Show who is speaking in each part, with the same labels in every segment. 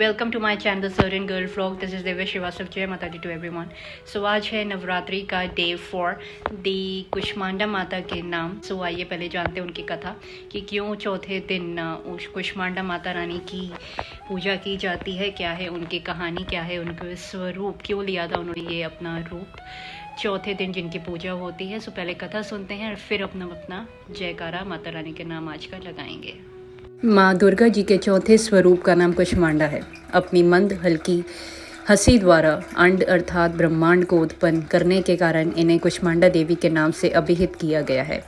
Speaker 1: Welcome to my channel certain girl vlog. This is Divya Shrivastava. जय माता दी to everyone. सो आज है नवरात्रि का डे 4 दी कुष्मांडा माता के नाम। सो आइए पहले जानते हैं उनकी कथा कि क्यों चौथे दिन उस कुष्मांडा माता रानी की पूजा की जाती है, क्या है उनकी कहानी, क्या है उनका स्वरूप, क्यों लिया था उन्होंने ये अपना रूप चौथे दिन जिनकी पूजा होती है। सो पहले कथा सुनते हैं और फिर अपना जयकारा माता रानी के नाम आज का लगाएंगे। माँ दुर्गा जी के चौथे स्वरूप का नाम कुष्मांडा है। अपनी मंद हल्की हंसी द्वारा अंड अर्थात ब्रह्मांड को उत्पन्न करने के कारण इन्हें कुष्मांडा देवी के नाम से अभिहित किया गया है।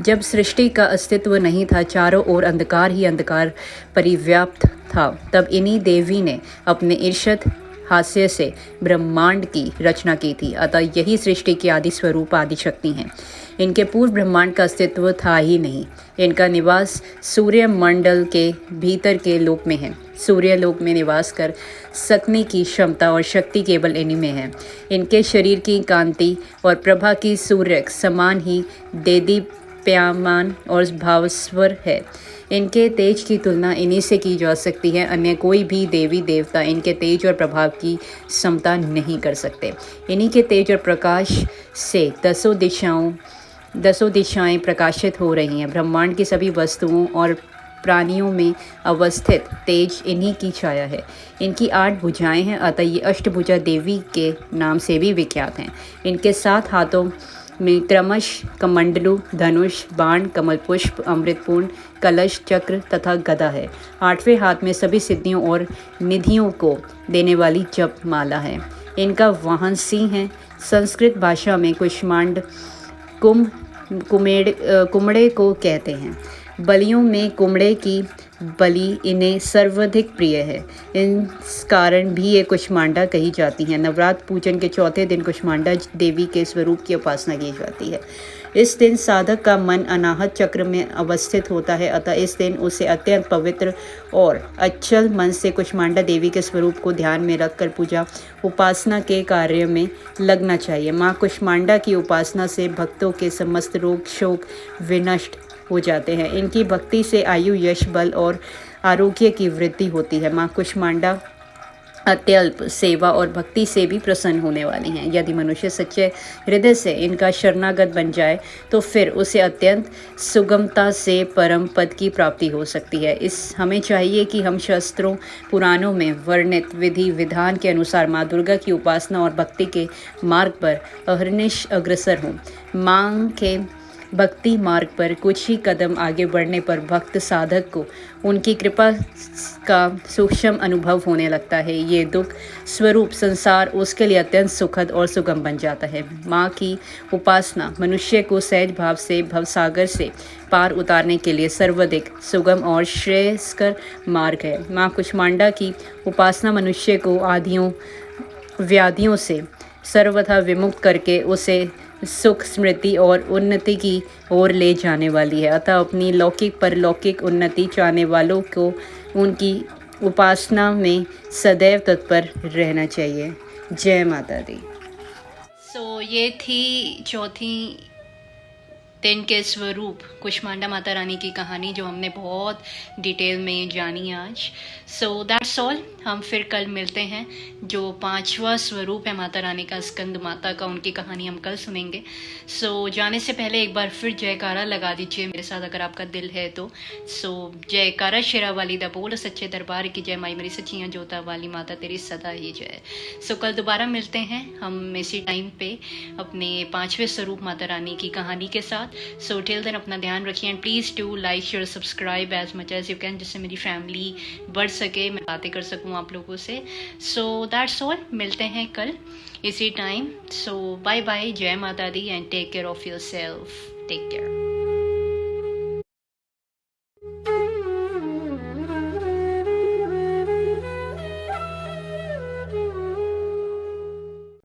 Speaker 1: जब सृष्टि का अस्तित्व नहीं था, चारों ओर अंधकार ही अंधकार परिव्याप्त था, तब इन्हीं देवी ने अपने ईर्षद हास्य से ब्रह्मांड की रचना की थी। अतः यही सृष्टि की आदि स्वरूप आदि शक्ति हैं। इनके पूर्व ब्रह्मांड का अस्तित्व था ही नहीं। इनका निवास सूर्य मंडल के भीतर के लोक में है। सूर्य लोक में निवास कर सकने की क्षमता और शक्ति केवल इन्हीं में है। इनके शरीर की कांति और प्रभा की सूर्य समान ही देदीप्यमान और भावस्वर है। इनके तेज की तुलना इन्हीं से की जा सकती है। अन्य कोई भी देवी देवता इनके तेज और प्रभाव की समता नहीं कर सकते। इन्हीं के तेज और प्रकाश से दसों दिशाएं प्रकाशित हो रही हैं। ब्रह्मांड की सभी वस्तुओं और प्राणियों में अवस्थित तेज इन्हीं की छाया है। इनकी 8 भुजाएं हैं, अतः ये अष्टभुजा देवी के नाम से भी विख्यात हैं। इनके 7 हाथों में क्रमश कमंडलू, धनुष, बाण, कमल पुष्प, अमृतपूर्ण, कलश, चक्र तथा गदा है। 8वें हाथ में सभी सिद्धियों और निधियों को देने वाली जप माला है। इनका वाहन सिंह है। संस्कृत भाषा में कुष्मांड कुमड़े को कहते हैं। बलियों में कुमड़े की बलि इन्हें सर्वाधिक प्रिय है। इस कारण भी ये कुष्मांडा कही जाती हैं। नवरात्र पूजन के चौथे दिन कुष्मांडा देवी के स्वरूप की उपासना की जाती है। इस दिन साधक का मन अनाहत चक्र में अवस्थित होता है, अतः इस दिन उसे अत्यंत पवित्र और अचल मन से कुष्मांडा देवी के स्वरूप को ध्यान में रखकर पूजा उपासना के कार्य में लगना चाहिए। माँ कुष्मांडा की उपासना से भक्तों के समस्त रोग शोक विनष्ट हो जाते हैं। इनकी भक्ति से आयु, यश, बल और आरोग्य की वृद्धि होती है। माँ कुष्मांडा अत्यल्प सेवा और भक्ति से भी प्रसन्न होने वाली हैं। यदि मनुष्य सच्चे हृदय से इनका शरणागत बन जाए तो फिर उसे अत्यंत सुगमता से परम पद की प्राप्ति हो सकती है। हमें चाहिए कि हम शास्त्रों पुराणों में वर्णित विधि विधान के अनुसार माँ दुर्गा की उपासना और भक्ति के मार्ग पर अहर्निश अग्रसर हों। माँ के भक्ति मार्ग पर कुछ ही कदम आगे बढ़ने पर भक्त साधक को उनकी कृपा का सूक्ष्म अनुभव होने लगता है। ये दुख स्वरूप संसार उसके लिए अत्यंत सुखद और सुगम बन जाता है। माँ की उपासना मनुष्य को सहज भाव से भवसागर से पार उतारने के लिए सर्वाधिक सुगम और श्रेयस्कर मार्ग है। माँ कुष्मांडा की उपासना मनुष्य को आदियों व्याधियों से सर्वथा विमुक्त करके उसे सुख, स्मृति और उन्नति की ओर ले जाने वाली है। अतः अपनी लौकिक परलौकिक उन्नति चाहने वालों को उनकी उपासना में सदैव तत्पर रहना चाहिए। जय माता दी। सो ये थी चौथी दिन के स्वरूप कुष्मांडा माता रानी की कहानी, जो हमने बहुत डिटेल में जानी आज। So that's all. हम फिर कल मिलते हैं। जो 5वां स्वरूप है माता रानी का, स्कंद माता का, उनकी कहानी हम कल सुनेंगे। सो जाने से पहले एक बार फिर जयकारा लगा दीजिए मेरे साथ अगर आपका दिल है तो। सो जयकारा शेरा वाली दा बोल सच्चे दरबार की जय, माई मेरी सच्चियाँ जोता वाली माता तेरी सदा ही जय। सो कल दोबारा मिलते हैं हम इसी टाइम पे अपने 5वें स्वरूप माता रानी की कहानी के साथ। सो टिल देन अपना ध्यान रखिए and please do like share subscribe as much as you can, जिससे मेरी फैमिली बढ़ सके, मैं बातें कर सकूँ आप लोगों से। So that's all. मिलते हैं कल इसी टाइम। सो बाय बाय, जय माता दी and take care of your self. Take care.